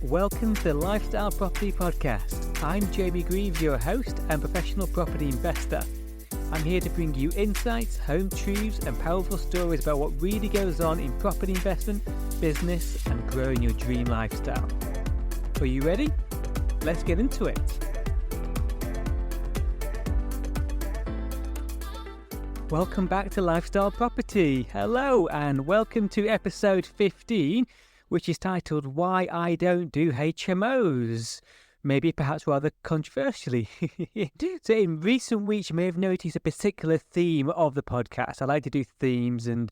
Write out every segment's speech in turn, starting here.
Welcome to the Lifestyle Property Podcast. I'm Jamie Greaves, your host and professional property investor. I'm here to bring you insights, home truths and powerful stories about what really goes on in property investment, business and growing your dream lifestyle. Are you ready? Let's get into it. Welcome back to Lifestyle Property. Hello and welcome to episode 15, which is titled Why I Don't Do HMOs. Maybe perhaps rather controversially. So in recent weeks, you may have noticed a particular theme of the podcast. I like to do themes and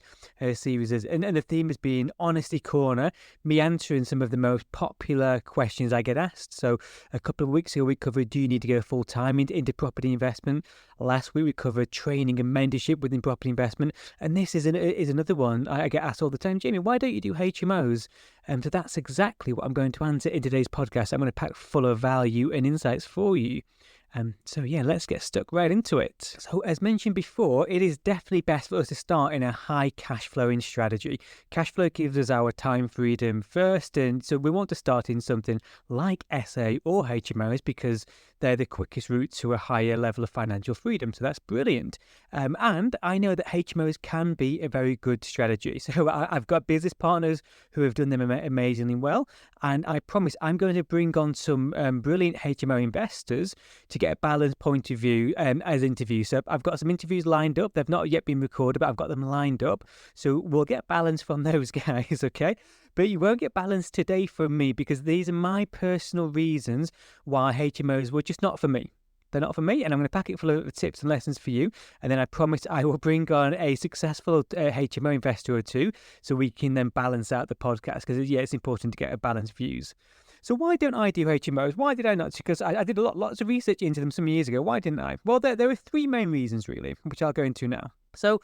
series, and the theme has been Honesty Corner, me answering some of the most popular questions I get asked. So a couple of weeks ago, we covered, do you need to go full-time into property investment? Last week, we covered training and mentorship within property investment. And this is another one I get asked all the time. Jamie, why don't you do HMOs? So that's exactly what I'm going to answer in today's podcast. I'm going to pack full of value and insights for you. Let's get stuck right into it. So as mentioned before, it is definitely best for us to start in a high cash flowing strategy. Cash flow gives us our time freedom first, and so we want to start in something like SA or HMOs because they're the quickest route to a higher level of financial freedom. So that's brilliant. And I know that HMOs can be a very good strategy. So I've got business partners who have done them amazingly well. And I promise I'm going to bring on some brilliant HMO investors to get a balanced point of view as interviews. So I've got some interviews lined up. They've not yet been recorded, but I've got them lined up. So we'll get balance from those guys, okay? But you won't get balance today from me because these are my personal reasons why HMOs were just not for me. They're not for me, and I'm going to pack it full of tips and lessons for you. And then I promise I will bring on a successful HMO investor or two so we can then balance out the podcast because, it's important to get a balanced views. So why don't I do HMOs? Why did I not? Because I did lots of research into them some years ago. Why didn't I? Well, there are three main reasons, really, which I'll go into now. So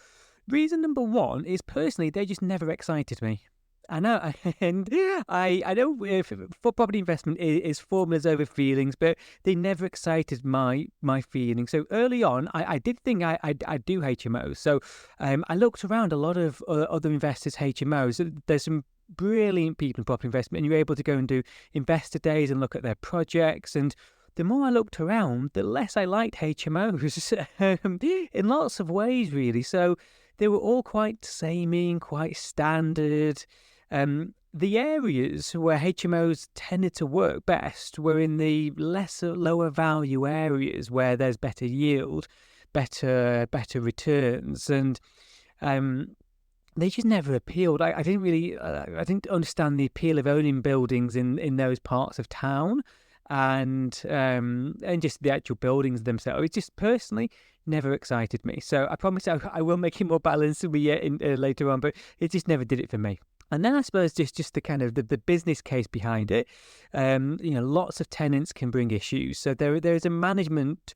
reason number one is personally, they just never excited me. I know, and I know for property investment is formulas over feelings, but they never excited my feelings. So early on, I did think I'd do HMOs. So I looked around a lot of other investors' HMOs. There's some brilliant people in property investment, and you're able to go and do investor days and look at their projects. And the more I looked around, the less I liked HMOs in lots of ways, really. So they were all quite samey and quite standard. The areas where HMOs tended to work best were in the lower value areas where there's better yield, better returns, and they just never appealed. I didn't understand the appeal of owning buildings in those parts of town, and just the actual buildings themselves. It just personally never excited me. So I promise I will make it more balanced later on, but it just never did it for me. And then I suppose just the kind of the business case behind it, lots of tenants can bring issues. So there's a management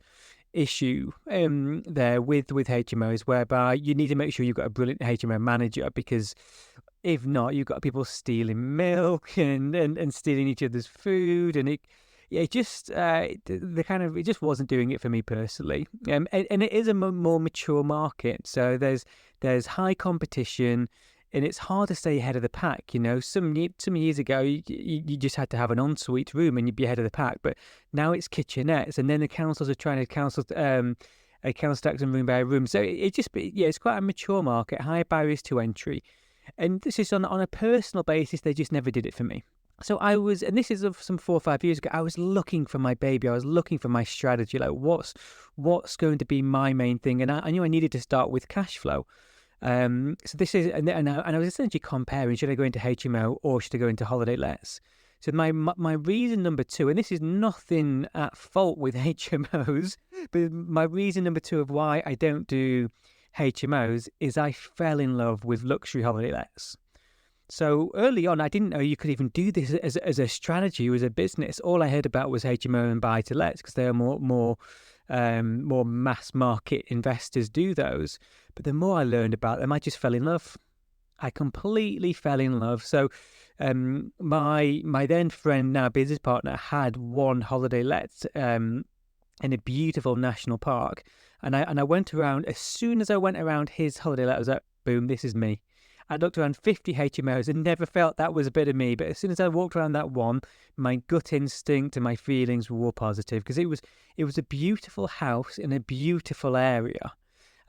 issue there with HMOs whereby you need to make sure you've got a brilliant HMO manager, because if not, you've got people stealing milk and stealing each other's food, and it just wasn't doing it for me personally. And it is a more mature market, so there's high competition. And it's hard to stay ahead of the pack. Some years ago, you just had to have an ensuite room and you'd be ahead of the pack. But now it's kitchenettes, and then the councils are trying to council tax and room by room. So it's quite a mature market, high barriers to entry. And this is on a personal basis, they just never did it for me. So and this is of some 4 or 5 years ago, I was looking for my baby. I was looking for my strategy, like what's going to be my main thing. And I knew I needed to start with cash flow. So this is, and I was essentially comparing, should I go into HMO or should I go into holiday lets? So my reason number two, and this is nothing at fault with HMOs, but my reason number two of why I don't do HMOs is I fell in love with luxury holiday lets. So early on, I didn't know you could even do this as a strategy, as a business. All I heard about was HMO and buy to lets because they are more mass market investors do those. But the more I learned about them, I just fell in love. I completely fell in love. So my then friend, now business partner, had one holiday let in a beautiful national park. And I went around, as soon as I went around his holiday let, I was like, boom, this is me. I looked around 50 HMOs and never felt that was a bit of me. But as soon as I walked around that one, my gut instinct and my feelings were all positive, because it was a beautiful house in a beautiful area.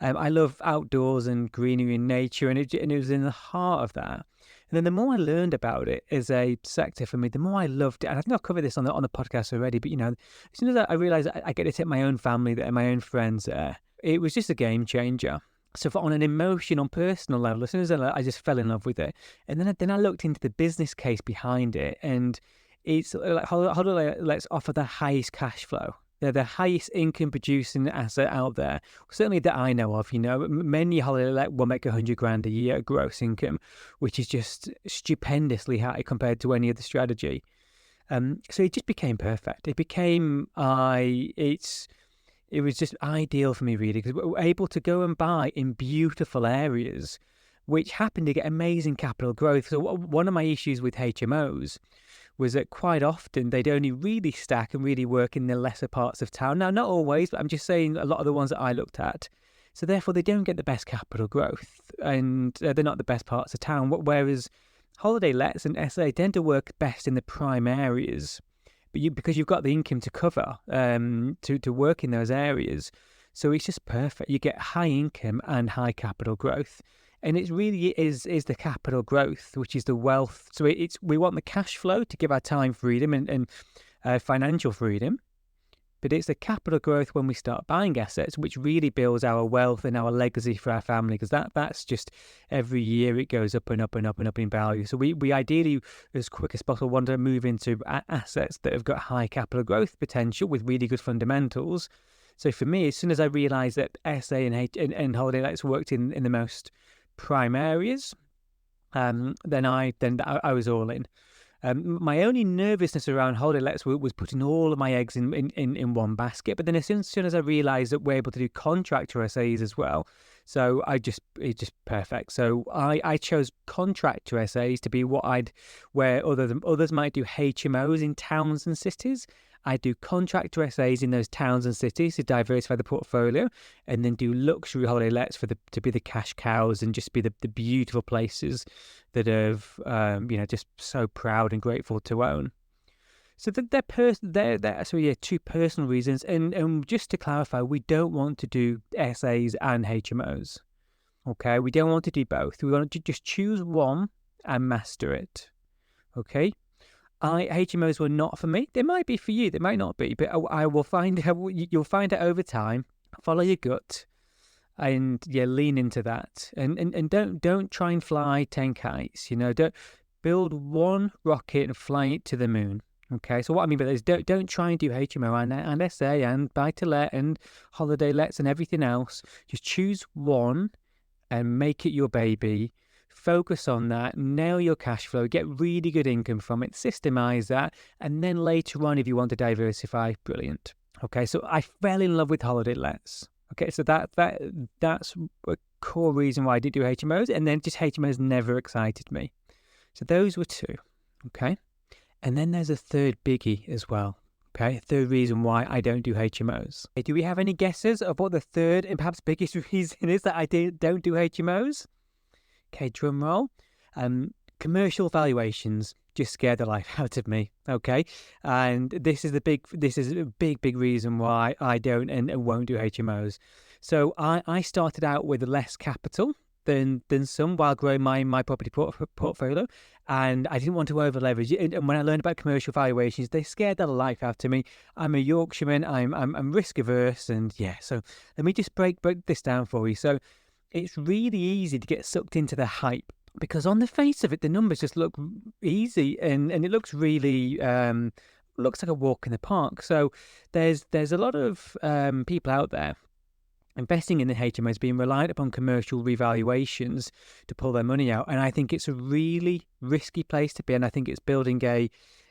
I love outdoors and greenery and nature, and it was in the heart of that. And then the more I learned about it as a sector for me, the more I loved it. And I think I've covered this on the podcast already, but as soon as I realised I get to take my own family there, my own friends there, it was just a game changer. So on an emotional, personal level, as soon as I just fell in love with it. And then I looked into the business case behind it, and it's like, holiday lets offer the highest cash flow. They're the highest income producing asset out there, certainly that I know of. Many holiday let will make $100,000 a year gross income, which is just stupendously high compared to any other strategy. So it just became perfect. It was just ideal for me, really, because we were able to go and buy in beautiful areas, which happened to get amazing capital growth. So one of my issues with HMOs was that quite often they'd only really stack and really work in the lesser parts of town. Now, not always, but I'm just saying a lot of the ones that I looked at. So therefore, they don't get the best capital growth, and they're not the best parts of town. Whereas holiday lets and SA tend to work best in the prime areas. But because you've got the income to cover to work in those areas, so it's just perfect. You get high income and high capital growth, and it really is the capital growth which is the wealth. So we want the cash flow to give our time freedom and financial freedom, but it's the capital growth when we start buying assets which really builds our wealth and our legacy for our family, because that's just every year it goes up and up and up and up in value. So we ideally, as quick as possible, want to move into assets that have got high capital growth potential with really good fundamentals. So for me, as soon as I realised that SA and holiday lets worked in the most prime areas, then I was all in. My only nervousness around holiday lets was putting all of my eggs in one basket. But then as soon as I realised that we're able to do contractor SAs as well, so it's just perfect. So I chose contractor SAs to be where others might do HMOs in towns and cities. I do contractor SAs in those towns and cities to diversify the portfolio, and then do luxury holiday lets to be the cash cows and just be the beautiful places that have just so proud and grateful to own. So they're two personal reasons, and just to clarify, we don't want to do SAs and HMOs. Okay, we don't want to do both. We want to just choose one and master it. Okay. HMOs were not for me. They might be for you. They might not be, but I will find out. You'll find out over time. Follow your gut, and lean into that. And don't try and fly 10 kites. Don't build one rocket and fly it to the moon. Okay. So what I mean by that is don't try and do HMO and SA and buy to let and holiday lets and everything else. Just choose one and make it your baby. Focus on that, nail your cash flow, get really good income from it, systemize that, and then later on, if you want to diversify, brilliant. Okay, so I fell in love with holiday lets. Okay, so that's a core reason why I did do HMOs, and then just HMOs never excited me. So those were two. Okay, and then there's a third biggie as well. Okay, third reason why I don't do HMOs. Okay, do we have any guesses of what the third and perhaps biggest reason is that I don't do HMOs? Okay, drum roll. Commercial valuations just scare the life out of me. Okay, and this is a big reason why I don't and won't do HMOs. So I started out with less capital than some while growing my property portfolio, and I didn't want to over leverage it. And when I learned about commercial valuations, they scared the life out of me. I'm a Yorkshireman. I'm risk averse, and so let me just break this down for you. So it's really easy to get sucked into the hype, because on the face of it, the numbers just look easy and it looks really looks like a walk in the park. So there's a lot of people out there investing in the HMOs being reliant upon commercial revaluations to pull their money out, and I think it's a really risky place to be, and I think it's building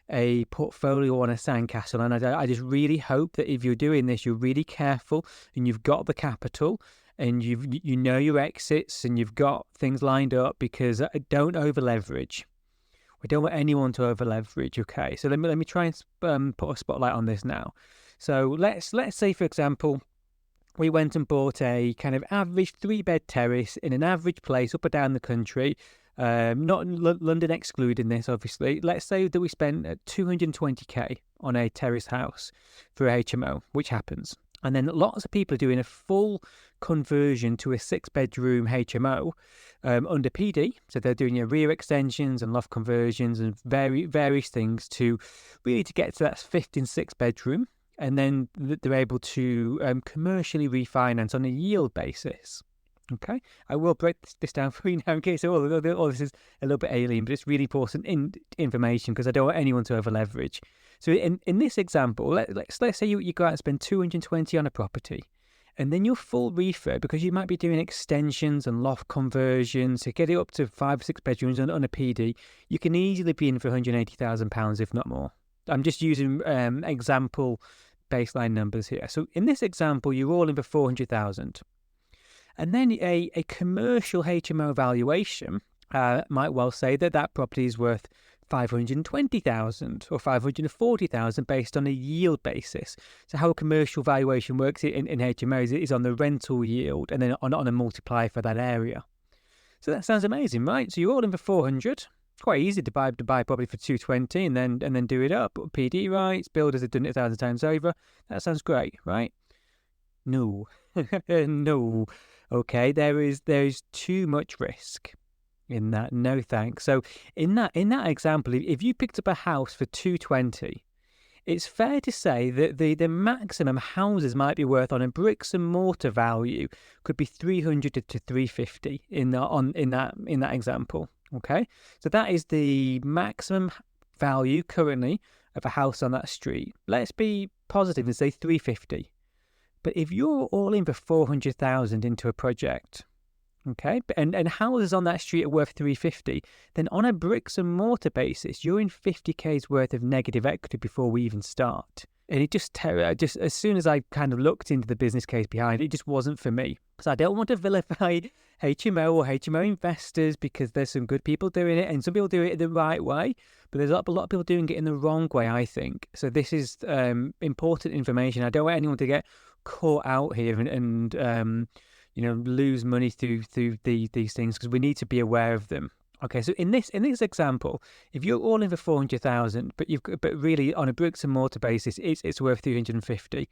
a portfolio on a sandcastle. And I just really hope that if you're doing this, you're really careful and you've got the capital and you know your exits and you've got things lined up, because don't over leverage. We don't want anyone to over leverage. Okay, so let me try and put a spotlight on this now. So let's say, for example, we went and bought a kind of average 3-bed terrace in an average place up or down the country, not London excluding this, obviously. Let's say that we spent 220k on a terrace house for a HMO, which happens. And then lots of people are doing a full conversion to a 6-bedroom HMO under PD. So they're doing your rear extensions and loft conversions and various things to get to that 5th and 6th bedroom. And then they're able to commercially refinance on a yield basis. Okay, I will break this down for you now in case all this is a little bit alien, but it's really important information because I don't want anyone to over leverage. So in this example, let's say you go out and spend 220 on a property, and then your full refurb, because you might be doing extensions and loft conversions to get it up to 5 or 6 bedrooms on a PD, you can easily be in for £180,000 if not more. I'm just using example baseline numbers here. So in this example, you're all in for 400,000. And then a commercial HMO valuation might well say that property is worth 520,000 or 540,000 based on a yield basis. So how a commercial valuation works in HMOs is on the rental yield and then on a multiplier for that area. So that sounds amazing, right? So you're all in for 400. Quite easy to buy property for 220 and then do it up. PD rights, builders have done it 1,000 times over. That sounds great, right? No, no. Okay, there is too much risk in that. No thanks. So in that example, if you picked up a house for 220, it's fair to say that the maximum houses might be worth on a bricks and mortar value could be 300 to 350 in that example. Okay, so that is the maximum value currently of a house on that street. Let's be positive and say 350. But if you're all in for 400,000 into a project, okay, and houses on that street are worth 350, then on a bricks and mortar basis, you're in 50k's worth of negative equity before we even start. And it just as soon as I kind of looked into the business case behind it, it just wasn't for me. So I don't want to vilify HMO or HMO investors because there's some good people doing it and some people do it the right way, but there's a lot of people doing it in the wrong way, I think. So this is important information. I don't want anyone to get caught out here and lose money through these things because we need to be aware of them. Okay, so in this example, if you're all in for 400,000, but really on a bricks and mortar basis, it's worth 350.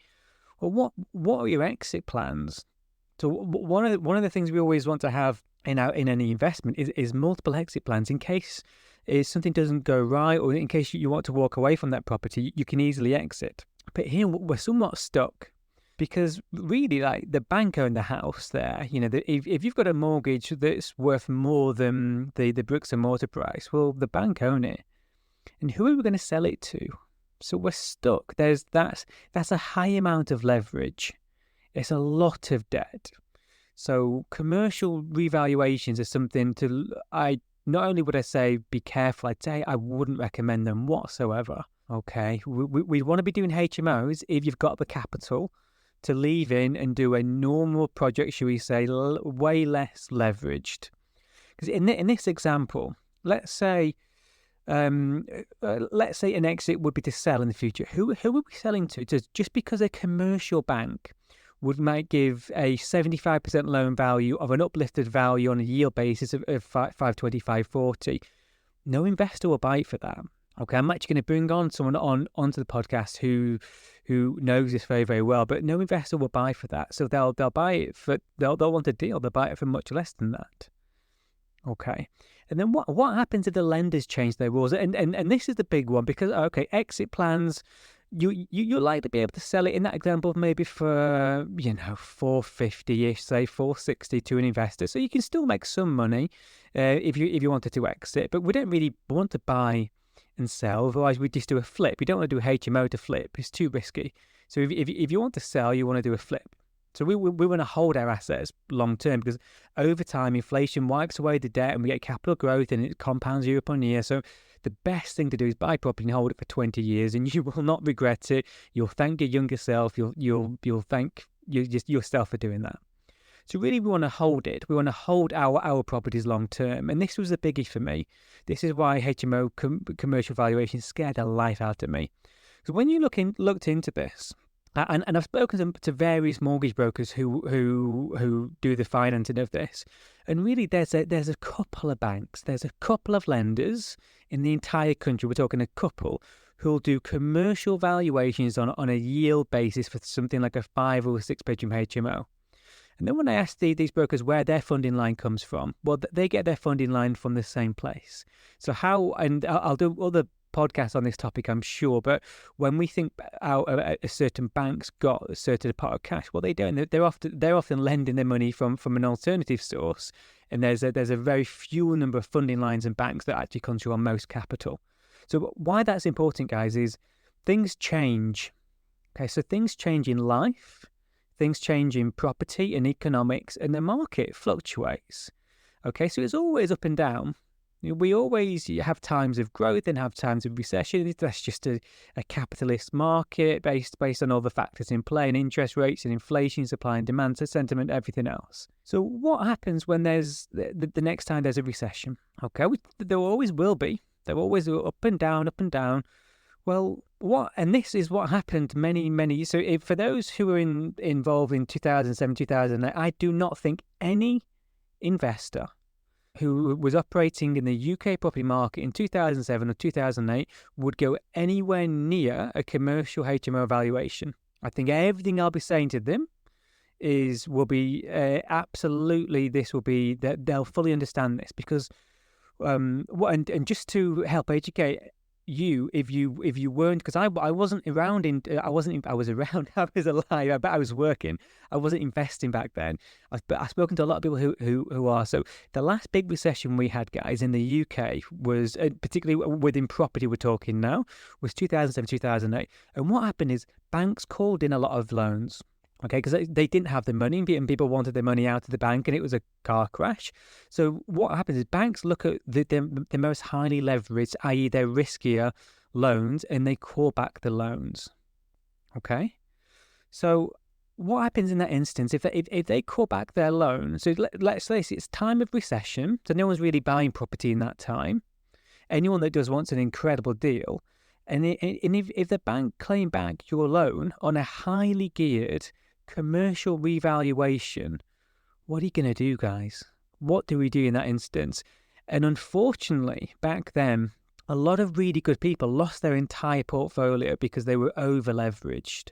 Well, what are your exit plans? So one of the things we always want to have in any investment is multiple exit plans in case something doesn't go right or in case you want to walk away from that property, you can easily exit. But here we're somewhat stuck. Because really, like the bank owned the house there, if you've got a mortgage that's worth more than the bricks and mortar price, well, the bank own it. And who are we going to sell it to? So we're stuck. That's a high amount of leverage. It's a lot of debt. So commercial revaluations are something not only would I say be careful, I'd say I wouldn't recommend them whatsoever. Okay, we want to be doing HMOs if you've got the capital to leave in and do a normal project, shall we say, way less leveraged. Because in this example, let's say an exit would be to sell in the future. Who are we selling to? Just because a commercial bank might give a 75% loan value of an uplifted value on a yield basis of 520, 540, no investor will buy it for that. Okay, I'm actually going to bring on someone onto the podcast who knows this very, very well, but no investor will buy for that. So they'll buy it they'll want a deal. They'll buy it for much less than that. Okay, and then what happens if the lenders change their rules? And this is the big one because exit plans. You're likely to be able to sell it in that example maybe for 450-ish, say 460 to an investor. So you can still make some money if you wanted to exit, but we don't really want to buy and sell, otherwise we just do a flip. We don't want to do a HMO to flip, it's too risky. So if you want to sell, you want to do a flip. So we want to hold our assets long term because over time inflation wipes away the debt and we get capital growth and it compounds year upon year. So the best thing to do is buy property and hold it for 20 years and you will not regret it. You'll thank your younger self. You'll thank yourself for doing that. So really, we want to hold it. We want to hold our properties long term. And this was a biggie for me. This is why HMO commercial valuation scared the life out of me. So when you looked into this, And I've spoken to various mortgage brokers who do the financing of this, and really there's a couple of banks, there's a couple of lenders in the entire country. We're talking a couple who'll do commercial valuations on a yield basis for something like a 5 or 6 bedroom HMO. And then when I ask these brokers where their funding line comes from, well, they get their funding line from the same place. So how, and I'll do other podcasts on this topic, I'm sure, but when we think out a certain bank's got a certain part of cash, what they do, they're often lending their money from an alternative source, and there's a very few number of funding lines and banks that actually control most capital. So why that's important, guys, is things change. Okay, so things change in life, things change in property and economics, and the market fluctuates. Okay, so it's always up and down. We always have times of growth and have times of recession. That's just a capitalist market based on all the factors in play, and interest rates and inflation, supply and demand, sentiment, everything else. So what happens when there's the next time there's a recession? Okay, there always will be. They're always up and down, up and down. Well, and this is what happened many. So for those who were involved in 2007, 2008, I do not think any investor who was operating in the UK property market in 2007 or 2008 would go anywhere near a commercial HMO valuation. I think everything I'll be saying to them will be absolutely, this will be, that they'll fully understand this, because and just to help educate you, if you weren't, because I wasn't around I was around, I was alive, but I was working. I wasn't investing back then. But I've spoken to a lot of people who are. So the last big recession we had, guys, in the UK was, particularly within property we're talking now, was 2007, 2008. And what happened is banks called in a lot of loans. Okay, because they didn't have the money, and people wanted their money out of the bank, and it was a car crash. So what happens is banks look at the most highly leveraged, i.e. their riskier loans, and they call back the loans. Okay, so what happens in that instance if they call back their loan? So let's say it's time of recession, so no one's really buying property in that time. Anyone that does wants an incredible deal, and if the bank claim back your loan on a highly geared commercial revaluation, what are you going to do, guys? What do we do in that instance? And unfortunately, back then, a lot of really good people lost their entire portfolio because they were over leveraged.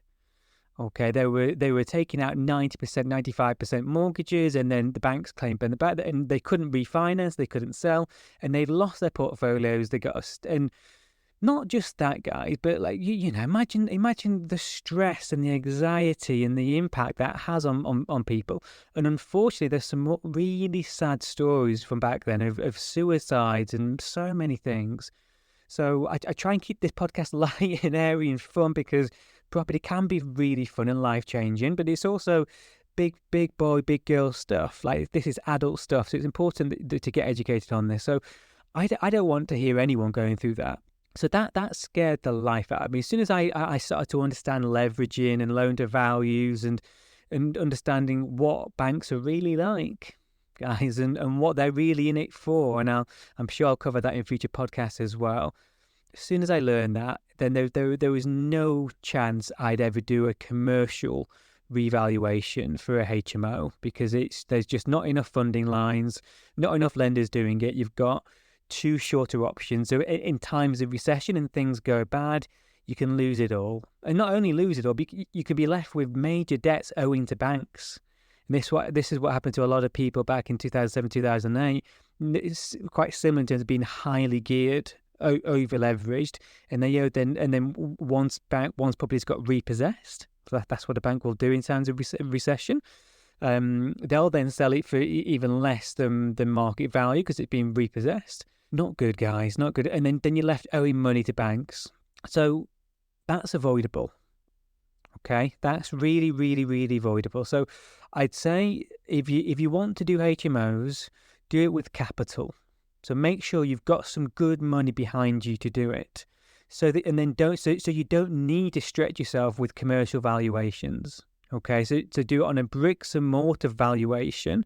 Okay, they were taking out 90%, 95% mortgages, and then the banks claimed them back, and they couldn't refinance, they couldn't sell, and they'd lost their portfolios. They got and not just that, guys, but like you know, imagine the stress and the anxiety and the impact that has on people. And unfortunately, there's some really sad stories from back then of suicides and so many things. So I try and keep this podcast light and airy and fun, because property can be really fun and life changing, but it's also big boy, big girl stuff. Like, this is adult stuff, so it's important to get educated on this. So I don't want to hear anyone going through that. So that scared the life out of me. As soon as I started to understand leveraging and loan to values and understanding what banks are really like, guys, and what they're really in it for, and I'm sure I'll cover that in future podcasts as well. As soon as I learned that, then there was no chance I'd ever do a commercial revaluation for a HMO, because there's just not enough funding lines, not enough lenders doing it. You've got too shorter options. So in times of recession and things go bad, you can lose it all. And not only lose it all, you could be left with major debts owing to banks. And this is what happened to a lot of people back in 2007, 2008. It's quite similar in terms of being highly geared, over leveraged, and they owed then once property's got repossessed. So that's what a bank will do in times of recession. They'll then sell it for even less than market value because it's been repossessed. Not good, guys, not good. And then you're left owing money to banks. So that's avoidable. Okay, that's really, really, really avoidable. So I'd say if you want to do HMOs, do it with capital. So make sure you've got some good money behind you to do it. So you don't need to stretch yourself with commercial valuations. Okay, so do it on a bricks and mortar valuation,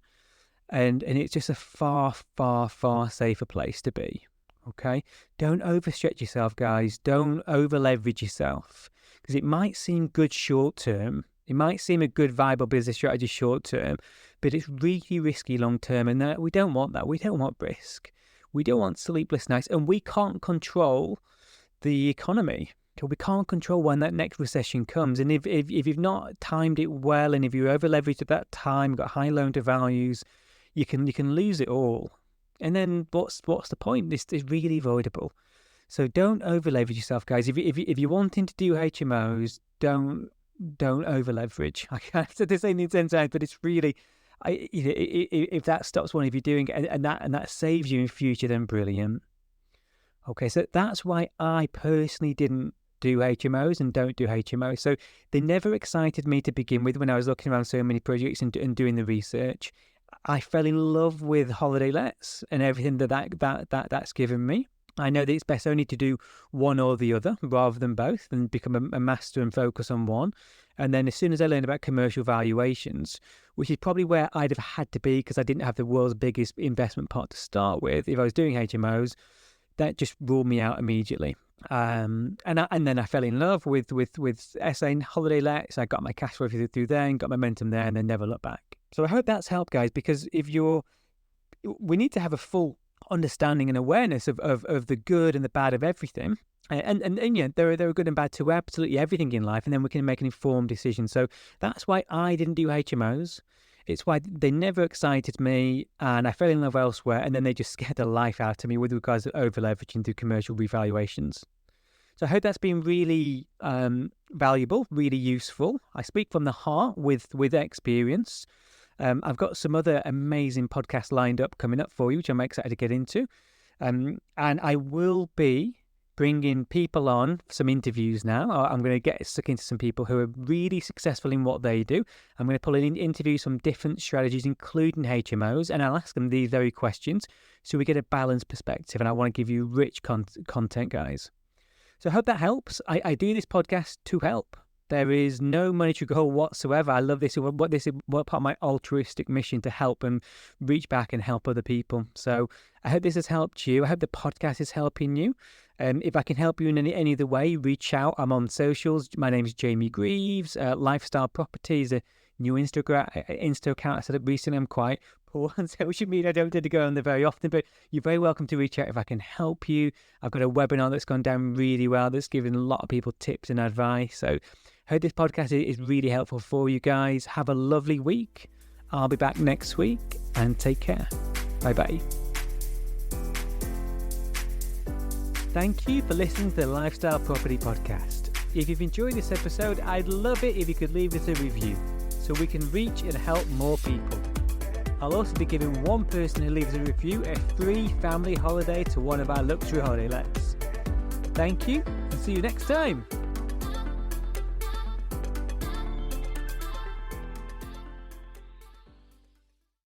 and it's just a far, far, far safer place to be. Okay, don't overstretch yourself, guys. Don't over leverage yourself, because it might seem good short term. It might seem a good viable business strategy short term, but it's really risky long term, and we don't want that. We don't want risk. We don't want sleepless nights, and we can't control the economy. We can't control when that next recession comes, and if you've not timed it well, and if you're over leveraged at that time, got high loan to values, you can lose it all. And then what's the point? This is really avoidable. So don't over leverage yourself, guys. If you're wanting to do HMOs, don't over leverage. I've said this in 10 times, but it's really, if that stops one of you doing it, and that saves you in future, then brilliant. Okay, so that's why I personally didn't do HMOs and don't do HMOs. So they never excited me to begin with when I was looking around so many projects and doing the research. I fell in love with holiday lets and everything that's given me. I know that it's best only to do one or the other rather than both, and become a master and focus on one. And then as soon as I learned about commercial valuations, which is probably where I'd have had to be because I didn't have the world's biggest investment pot to start with, if I was doing HMOs, that just ruled me out immediately. And then I fell in love with SA and holiday lets. I got my cash flow through there and got momentum there, and then never looked back. So I hope that's helped, guys, because we need to have a full understanding and awareness of the good and the bad of everything. And yeah, there are good and bad to absolutely everything in life, and then we can make an informed decision. So that's why I didn't do HMOs. It's why they never excited me, and I fell in love elsewhere, and then they just scared the life out of me with regards to over-leveraging through commercial revaluations. So I hope that's been really valuable, really useful. I speak from the heart with experience. I've got some other amazing podcasts lined up coming up for you, which I'm excited to get into. And I will be bringing people on for some interviews now. I'm going to get stuck into some people who are really successful in what they do. I'm going to pull in interviews from different strategies, including HMOs, and I'll ask them these very questions so we get a balanced perspective. And I want to give you rich content, guys. So I hope that helps. I do this podcast to help. There is no monetary goal whatsoever. I love this. This is part of my altruistic mission, to help and reach back and help other people. So I hope this has helped you. I hope the podcast is helping you. If I can help you in any other way, reach out. I'm on socials. My name is Jamie Greaves. Lifestyle Property is a new Insta account I set up recently. I'm quite poor on social media. I don't tend to go on there very often, but you're very welcome to reach out if I can help you. I've got a webinar that's gone down really well, that's given a lot of people tips and advice. So I hope this podcast is really helpful for you guys. Have a lovely week. I'll be back next week, and take care. Bye-bye. Thank you for listening to the Lifestyle Property Podcast. If you've enjoyed this episode, I'd love it if you could leave us a review so we can reach and help more people. I'll also be giving one person who leaves a review a free family holiday to one of our luxury holiday lets. Thank you, and see you next time.